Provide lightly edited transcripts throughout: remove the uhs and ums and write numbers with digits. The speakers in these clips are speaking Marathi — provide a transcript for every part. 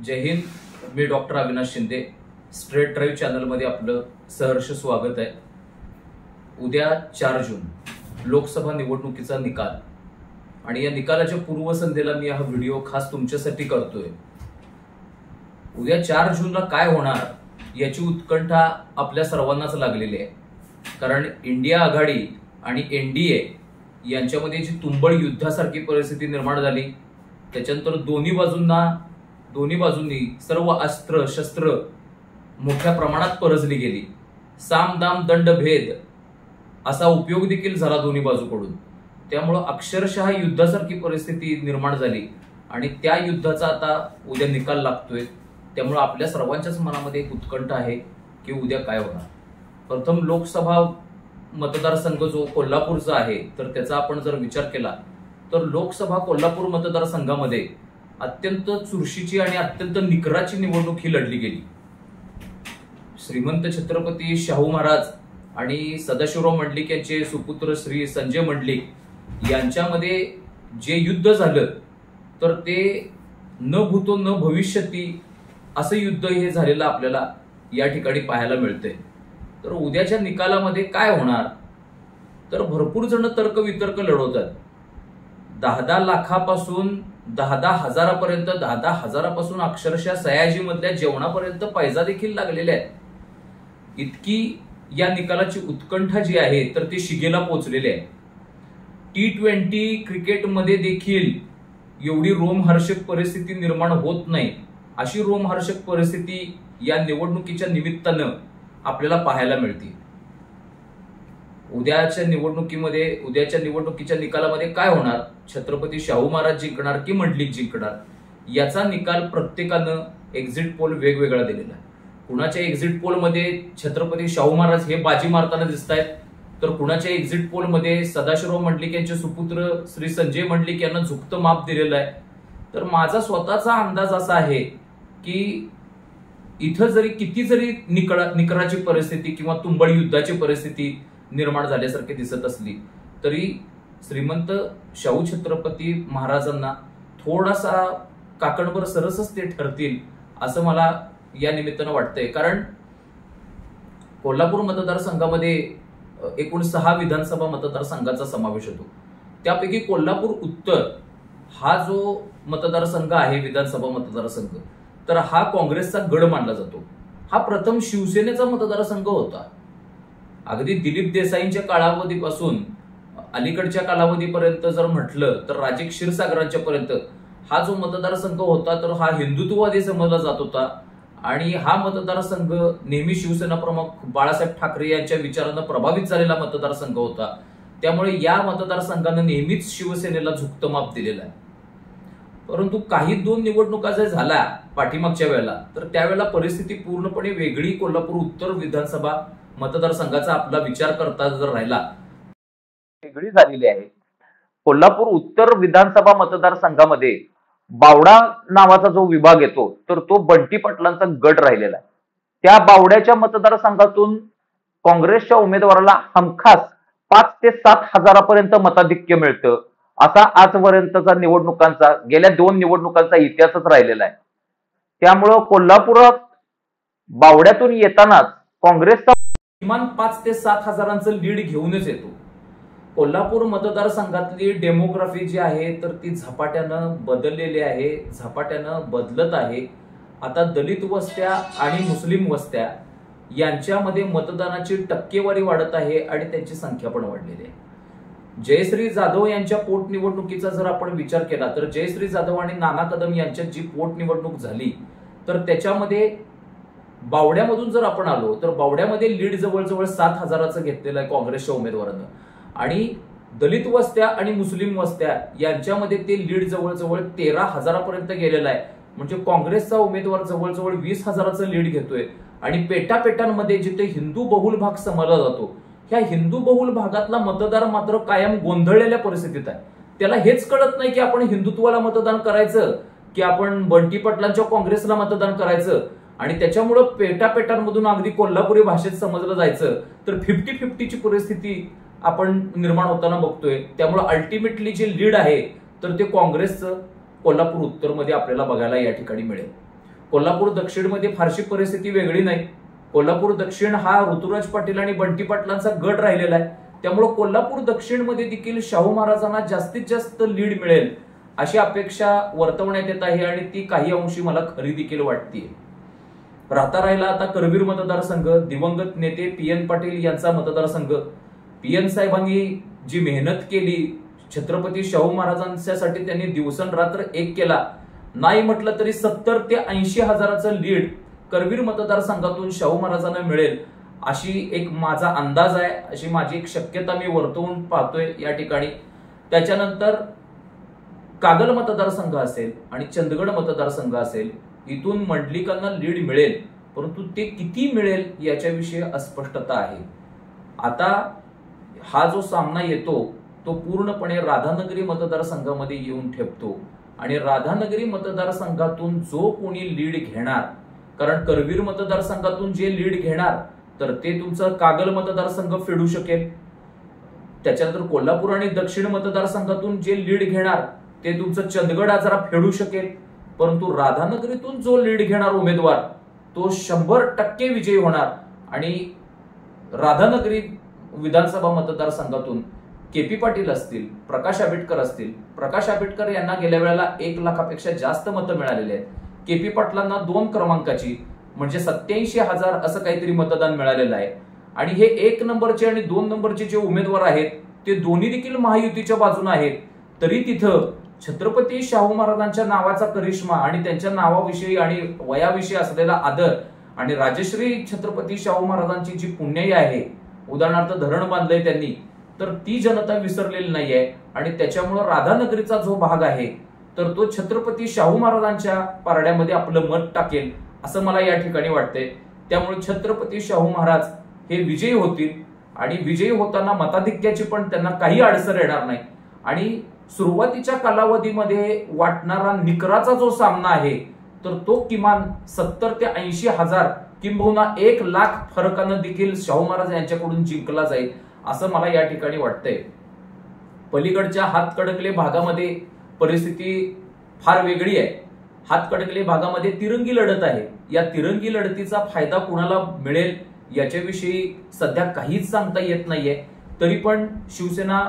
जय हिंद. मी doctor Avinash Shinde. Straight drive चॅनलमध्ये आपलं सहर्ष स्वागत आहे. उद्या 4 जून लोकसभा निवडणुकीचा निकाल आणि या निकालाच्या पूर्वसंध्येला मी हा व्हिडिओ खास तुमच्यासाठी करतोय. उद्या 4 जूनला काय होणार याची उत्कंठा आपल्या सर्वांनाच लागलेली आहे. कारण इंडिया आघाडी आणि एनडीए यांच्यामध्ये जी तुंबळ युद्धासारखी परिस्थिती निर्माण झाली, त्याच्यानंतर दोन्ही बाजूंनी सर्व अस्त्र शस्त्र मोठ्या प्रमाणात परजली गेली. साम दाम दंड भेद असा उपयोग देखील झाला दोन्ही बाजूकडून. त्यामुळं अक्षरशः युद्धासारखी परिस्थिती निर्माण झाली आणि त्या युद्धाचा आता उद्या निकाल लागतोय. त्यामुळं आपल्या सर्वांच्याच मनामध्ये एक उत्कंठा आहे की उद्या काय होणार. प्रथम लोकसभा मतदारसंघ जो कोल्हापूरचा आहे, तर त्याचा आपण जर विचार केला तर लोकसभा कोल्हापूर मतदारसंघामध्ये अत्यंत चुरशीची आणि अत्यंत निकराची निवडणूक ही लढली गेली. श्रीमंत छत्रपती शाहू महाराज आणि सदाशिवराव मंडलिक यांचे सुपुत्र श्री संजय मंडलिक यांच्यामध्ये जे युद्ध झालं, तर ते न भूतो न भविष्यती असं युद्ध हे झालेलं आपल्याला या ठिकाणी पाहायला मिळतंय. तर उद्याच्या निकालामध्ये काय होणार, तर भरपूर जण तर्क वितर्क लढवतात. 10-10 लाखापासून 10-10 हजारापर्यंत, 10-10 हजारापासून अक्षरशः सयाजी मधल्या जेवणापर्यंत पैसा देखील लागलेले आहेत. इतकी या निकालाची उत्कंठा जी आहे तर ती शिगेला पोहोचलेली आहे. T20 क्रिकेटमध्ये देखील एवढी रोमहर्षक परिस्थिती निर्माण होत नाही, अशी रोमहर्षक परिस्थिती या निवडणुकीच्या निमित्तानं आपल्याला पाहायला मिळते. उद्याच्या निवडणुकीच्या निकालामध्ये काय होणार, छत्रपती शाहू महाराज जिंकणार की मंडलिक जिंकणार, याचा निकाल प्रत्येकानं एक्झिट पोल वेगवेगळा दिलेला आहे. कुणाच्या एक्झिट पोलमध्ये छत्रपती शाहू महाराज हे बाजी मारताना दिसत आहेत, तर कुणाच्या एक्झिट पोलमध्ये सदाशिवराव मंडलिक यांचे सुपुत्र श्री संजय मंडलिक यांना झुकतं माप दिलेलं आहे. तर माझा स्वतःचा अंदाज असा आहे की इथं किती जरी निकराची परिस्थिती किंवा तुंबळ युद्धाची परिस्थिती निर्माण झाल्यासारखी दिसत असली, तरी श्रीमंत शाहू छत्रपती महाराजांना थोडासा काकणभर सरसच ते ठरतील असं मला या निमित्तानं वाटतंय. कारण कोल्हापूर मतदारसंघामध्ये एकूण 6 विधानसभा मतदारसंघाचा समावेश होतो. त्यापैकी कोल्हापूर उत्तर हा जो मतदारसंघ आहे, विधानसभा मतदारसंघ, तर हा काँग्रेसचा गड मानला जातो. हा प्रथम शिवसेनेचा मतदारसंघ होता. अगदी दिलीप देसाईंच्या कालावधीपासून अलीकडच्या कालावधीपर्यंत जर म्हटलं तर राजे क्षीरसागरांच्या पर्यंत हा जो मतदारसंघ होता, तर हा हिंदुत्ववादी समजला जात होता. आणि हा मतदारसंघ नेहमी शिवसेना प्रमुख बाळासाहेब ठाकरे यांच्या विचारांना प्रभावित झालेला मतदारसंघ होता. त्यामुळे या मतदारसंघानं नेहमीच शिवसेनेला झुकतं माप दिलेलं आहे. परंतु काही 2 निवडणुका जर झाल्या पाठीमागच्या वेळेला, तर त्यावेळेला परिस्थिती पूर्णपणे वेगळी कोल्हापूर उत्तर विधानसभा मतदारसंघाचा आपला विचार करता जर राहिला वेगळी झालेली आहे. कोल्हापूर उत्तर विधानसभा मतदारसंघामध्ये बावडा नावाचा जो विभाग येतो, तर तो बंटी पाटलांचा गट राहिलेला आहे. त्या बावड्याच्या मतदारसंघातून काँग्रेसच्या उमेदवाराला हमखास 5 ते 7 हजारापर्यंत मताधिक्य मिळतं, असा आजपर्यंतचा गेल्या 2 निवडणुकांचा इतिहासच राहिलेला आहे. त्यामुळं कोल्हापुरात बावड्यातून येतानाच काँग्रेसचा किमान 5 ते 7 हजारांचं लीड घेऊनच येतो. कोल्हापूर मतदारसंघातली डेमोग्राफी जी आहे तर ती झपाट्यानं बदललेली आहे, झपाट्यानं बदलत आहे. आता दलित वस्त्या आणि मुस्लिम वस्त्या यांच्यामध्ये मतदानाची टक्केवारी वाढत आहे आणि त्यांची संख्या पण वाढलेली आहे. जयश्री जाधव यांच्या पोटनिवडणुकीचा जर आपण विचार केला, तर जयश्री जाधव आणि नाना कदम यांच्यात जी पोटनिवडणूक झाली, तर त्याच्यामध्ये बावड्यामधून जर आपण आलो तर बावड्यामध्ये लीड जवळजवळ 7 हजाराचं घेतलेलं आहे काँग्रेसच्या उमेदवारानं. आणि दलित वस्त्या आणि मुस्लिम वस्त्या यांच्यामध्ये ते लीड जवळजवळ 13 हजारापर्यंत गेलेलं आहे. म्हणजे काँग्रेसचा उमेदवार जवळजवळ 20 हजाराचं लीड घेतोय. आणि पेटापेटांमध्ये जिथे हिंदू बहुल भाग समजला जातो, ह्या हिंदू बहुल भागातला मतदार मात्र कायम गोंधळलेल्या परिस्थितीत आहे. त्याला हेच कळत नाही की आपण हिंदुत्वाला मतदान करायचं की आपण बंटी पाटलांच्या काँग्रेसला मतदान करायचं. आणि त्याच्यामुळं पेटापेटांमधून अगदी कोल्हापुरी भाषेत समजलं जायचं, तर 50-50ची परिस्थिती आपण निर्माण होताना बघतोय. त्यामुळे अल्टिमेटली जे लीड आहे तर ते काँग्रेसचं कोल्हापूर उत्तरमध्ये आपल्याला बघायला या ठिकाणी मिळेल. कोल्हापूर दक्षिणमध्ये फारशी परिस्थिती वेगळी नाही. कोल्हापूर दक्षिण हा ऋतुराज पाटील आणि बंटी पाटलांचा गट राहिलेला आहे. त्यामुळे कोल्हापूर दक्षिणमध्ये देखील शाहू महाराजांना जास्तीत जास्त लीड मिळेल अशी अपेक्षा वर्तवण्यात येत आहे आणि ती काही अंशी मला खरी देखील वाटते. राहता राहिला आता करवीर मतदारसंघ, दिवंगत नेते PN पाटील यांचा मतदारसंघ. PN साहेबांनी जी मेहनत केली छत्रपती शाहू महाराजांसाठी, त्यांनी दिवसरात्र एक केला. नाही म्हटलं तरी 70 ते 80 हजाराचं लीड करवीर मतदारसंघातून शाहू महाराजांना मिळेल अशी एक माझा अंदाज आहे, अशी माझी एक शक्यता मी वर्तवून पाहतोय या ठिकाणी. त्याच्यानंतर कागल मतदारसंघ असेल आणि चंदगड मतदारसंघ असेल, इथून मंडलिकांना लीड मिळेल, परंतु ते किती मिळेल याच्याविषयी अस्पष्टता आहे. आता हा जो सामना येतो तो पूर्णपणे राधानगरी मतदारसंघामध्ये येऊन ठेपतो आणि राधानगरी मतदारसंघातून जो कोणी लीड घेणार, कारण करवीर मतदारसंघातून जे लीड घेणार तर ते तुमचं कागल मतदारसंघ फेडू शकेल. त्याच्यानंतर कोल्हापूर आणि दक्षिण मतदारसंघातून जे लीड घेणार ते तुमचं चंदगड जरा फेडू शकेल. परंतु राधानगरीतून जो लीड घेणार उमेदवार तो 100% विजयी होणार आणि राधानगरी विधानसभा मतदारसंघातून KP पाटील असतील, प्रकाश आंबेडकर असतील. प्रकाश आंबेडकर यांना गेल्या वेळेला 1 लाखापेक्षा जास्त मतं मिळालेली आहेत. KP पाटलांना 2 क्रमांकाची म्हणजे 87,000 असं काहीतरी मतदान मिळालेलं आहे. आणि हे 1 नंबरचे आणि 2 नंबरचे जे उमेदवार आहेत ते दोन्ही देखील महायुतीच्या बाजूने आहेत. तरी तिथं छत्रपती शाहू महाराजांच्या नावाचा करिश्मा आणि त्यांच्या नावाविषयी आणि वयाविषयी असलेला आदर आणि राजश्री छत्रपती शाहू महाराजांची जी पुण्याई आहे, उदाहरणार्थ धरण बांधलंय त्यांनी, तर ती जनता विसरलेली नाहीये. आणि त्याच्यामुळे राधानगरीचा जो भाग आहे तर तो छत्रपती शाहू महाराजांच्या पारड्यामध्ये आपलं मत टाकेल असं मला या ठिकाणी वाटतंय. त्यामुळे छत्रपती शाहू महाराज हे विजयी होतील आणि विजयी होताना मताधिक्याची पण त्यांना काही अडचण येणार नाही. आणि सुरुवातीच्या कालावधीमध्ये वाटणारा निकराचा जो सामना आहे तर तो किमान 70 ते 80 हजार किंबहुना 1 लाख फरकानं देखील शाहू महाराज यांच्याकडून जिंकला जाईल असं मला या ठिकाणी वाटतंय. पलीकडच्या हातकणंगले भागामध्ये परिस्थिती फार वेगळी आहे. हातकणंगले भागामध्ये तिरंगी लढत आहे. या तिरंगी लढतीचा फायदा कुणाला मिळेल याच्याविषयी सध्या काहीच सांगता येत नाहीये. तरी पण शिवसेना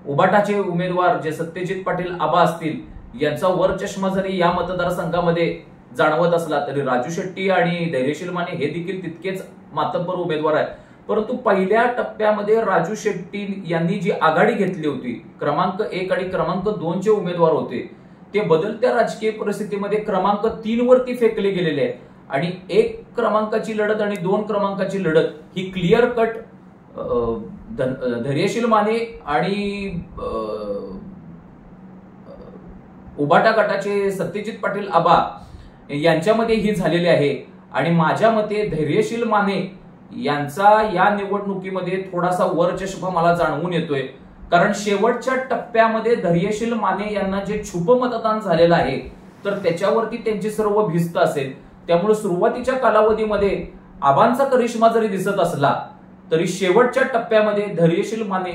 उबाटाचे उमेदवार जे सत्यजित पाटील आबा असतील यांचा वरचष्मा जरी या मतदारसंघामध्ये जाणवत असला तरी राजू शेट्टी आणि धैर्यशील माने हे देखील तितकेच मातब्बर उमेदवार आहेत. परंतु पहिल्या टप्प्यामध्ये राजू शेट्टी यांनी जी आघाडी घेतली होती, क्रमांक 1 आणि क्रमांक 2 चे उमेदवार होते, ते बदलत्या राजकीय परिस्थितीमध्ये क्रमांक 3 वरती फेकले गेलेले आहेत. आणि 1 क्रमांकाची लढत आणि 2 क्रमांकाची लढत ही क्लिअर कट धैर्यशील माने आणि उबाटा गटाचे सत्यजित पाटील आबा यांच्यामध्ये ही झालेली आहे. आणि माझ्या मते धैर्यशील माने यांचा या निवडणुकीमध्ये थोडासा वरचष्मा मला जाणवून येतोय. कारण शेवटच्या टप्प्यामध्ये धैर्यशील माने यांना जे छुप मतदान झालेलं आहे तर त्याच्यावरती त्यांची सर्व भिस्त असेल. त्यामुळे सुरुवातीच्या कालावधीमध्ये आबांचा करिश्मा जरी दिसत असला तरी शेवटच्या टप्प्यामध्ये धैर्यशील माने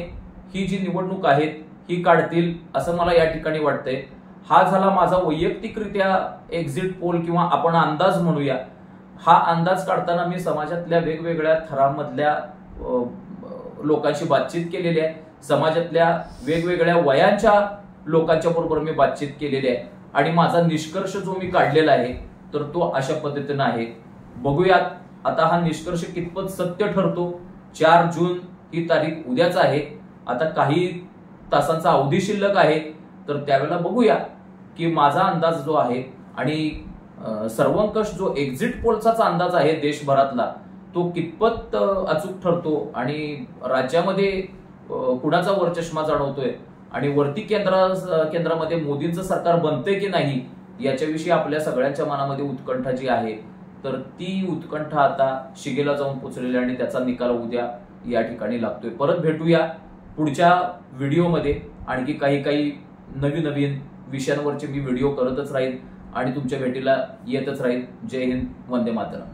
ही जी निवडणूक आहे ही काढतील असं मला या ठिकाणी वाटतंय. हा झाला माझा वैयक्तिकरित्या एक्झिट पोल किंवा आपण अंदाज म्हणूया. हा अंदाज काढताना मी समाजातल्या वेगवेगळ्या थरांमधल्या लोकांशी बातचीत केलेली आहे. समाजातल्या वेगवेगळ्या वयांच्या लोकांच्या बरोबर मी बातचीत केलेली आहे आणि माझा निष्कर्ष जो मी काढलेला आहे तर तो अशा पद्धतीने आहे. बघूयात आता हा निष्कर्ष कितपत सत्य ठरतो. 4 जून ही तारीख उद्याच आहे. आता काही तासांचा अवधी शिल्लक आहे तर त्यावेळेला बघूया की माझा अंदाज जो आहे आणि सर्वंकष जो एक्झिट पोलचाच अंदाज आहे देशभरातला तो कितपत अचूक ठरतो आणि राज्यामध्ये कुणाचा वरचष्मा जाणवतोय आणि वरती केंद्रामध्ये मोदींचं सरकार बनतंय की नाही याच्याविषयी आपल्या सगळ्यांच्या मनामध्ये उत्कंठा जी आहे तर ती उत्कंठा आता शिगेला जाऊन पोचलेली आणि त्याचा निकाल उद्या या ठिकाणी लागतोय. परत भेटूया पुढच्या व्हिडिओमध्ये. आणखी काही नवीन विषयांवरचे मी व्हिडिओ करतच राहील आणि तुमच्या भेटीला येतच राहील. जय हिंद, वंदे मातरम.